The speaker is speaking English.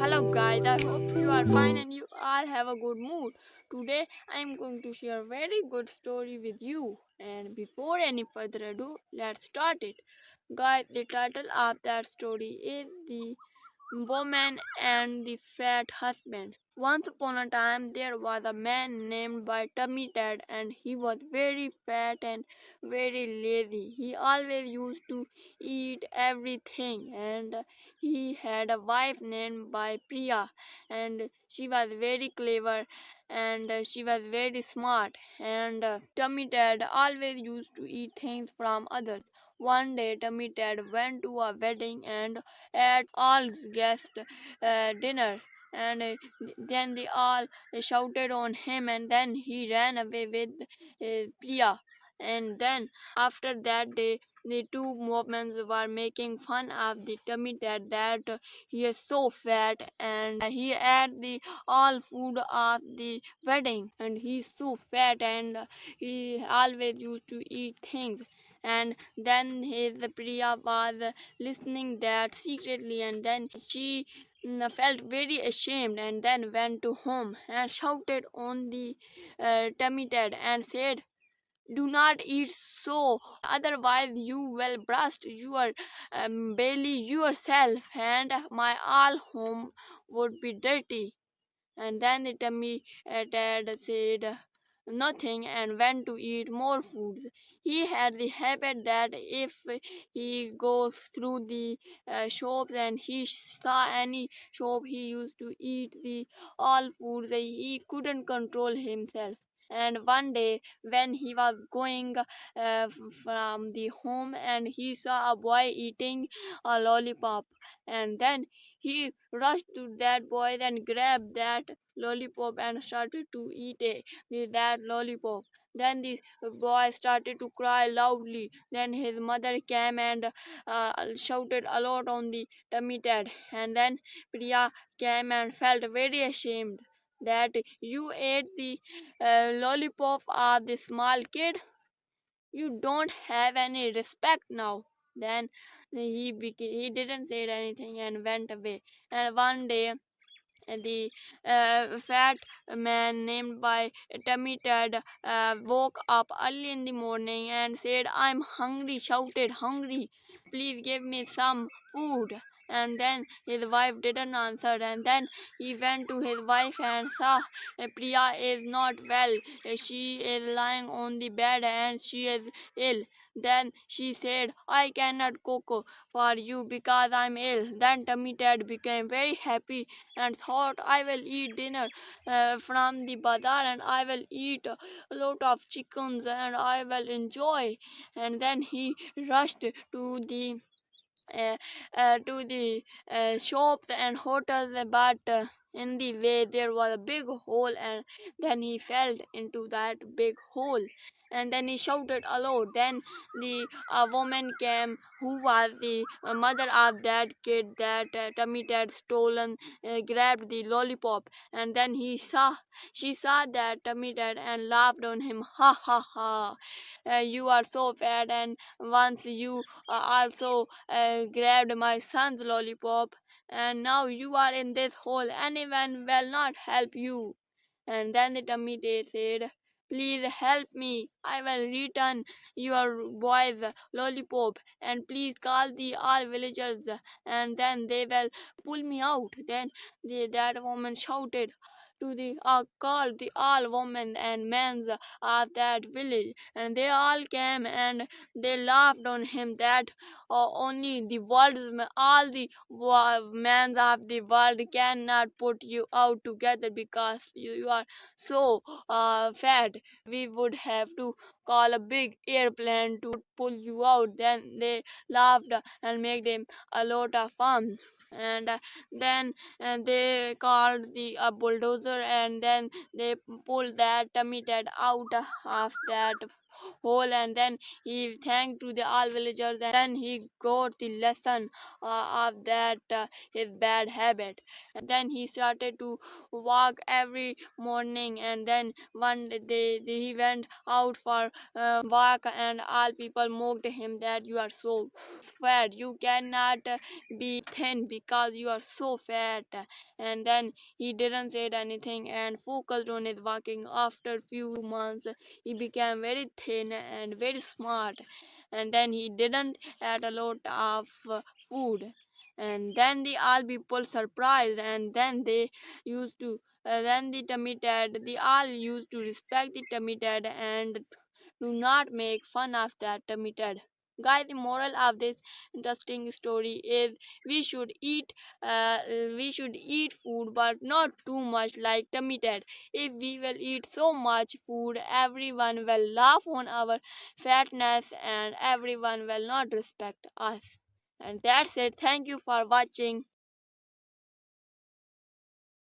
Hello guys, I hope you are fine and you all have a good mood. Today I am going to share a very good story with you. And before any further ado, let's start it. Guys, the title of that story is The Woman and the Fat Husband. Once upon a time, there was a man named by Tummy Ted, and he was very fat and very lazy. He always used to eat everything, and he had a wife named by Priya, and she was very clever and she was very smart. And Tummy Ted always used to eat things from others. One day, Tummy Ted went to a wedding and at all's guest dinner, and then they all shouted on him, and then he ran away with Priya. And then after that day, the two women were making fun of the tummy ted that he is so fat and he ate the all food of the wedding, and he's so fat and he always used to eat things. And then his Priya was listening that secretly, and then she felt very ashamed and then went to home and shouted on the tummy ted and said, "Do not eat so, otherwise you will burst your belly yourself, and my all home would be dirty." And then the tummy ted said nothing and went to eat more foods. He had the habit that if he goes through the shops and he saw any shop, he used to eat the all foods. He couldn't control himself. And one day, when he was going from the home, and he saw a boy eating a lollipop, and then he rushed to that boy and grabbed that lollipop and started to eat that lollipop. Then the boy started to cry loudly. Then his mother came and shouted a lot on the tummy ted. And then Priya came and felt very ashamed that you ate the lollipop of the small kid. You don't have any respect now. Then he didn't say anything and went away. And one day the fat man named by Tummy Ted woke up early in the morning and said, "I'm hungry," shouted, "Hungry, please give me some food." And then his wife didn't answer, and then he went to his wife and saw Priya is not well. She is lying on the bed and she is ill. Then she said, "I cannot cook for you because I'm ill." Then Tummy Ted became very happy and thought, "I will eat dinner from the bazaar, and I will eat a lot of chickens and I will enjoy." And then he rushed to the shops and hotels, but in the way there was a big hole, and then he fell into that big hole. And then he shouted aloud. Then the woman came, who was the mother of that kid that Tummy Ted stolen, grabbed the lollipop, and then she saw that Tummy Ted and laughed on him. "Ha ha ha! You are so fat, and once you also grabbed my son's lollipop, and now you are in this hole. Anyone will not help you." And then the tummy tit said, "Please help me. I will return your boy's lollipop, and please call the all villagers, and then they will pull me out." Then that woman shouted to the called the all women and men of that village, and they all came and they laughed on him that only the world, all the men of the world cannot put you out together because you are so fat. We would have to call a big airplane to pull you out. Then they laughed and made him a lot of fun. And then they called the bulldozer, and then they pulled that tummy ted out of that hole, and then he thanked to the all villagers, and then he got the lesson of that his bad habit. And then he started to walk every morning, and then one day he went out for walk, and all people mocked him that you are so fat, you cannot be thin because you are so fat. And then he didn't say anything and focused on his walking. After few months he became very thin and very smart, and then he didn't eat a lot of food. And then the all people surprised, and then they used to then the tummy ted, they all used to respect the tummy ted and do not make fun of that tummy ted. Guys, the moral of this interesting story is we should eat uh, we should eat food, but not too much like tummy ted. If we will eat so much food, everyone will laugh on our fatness and everyone will not respect us. And that's it. Thank you for watching.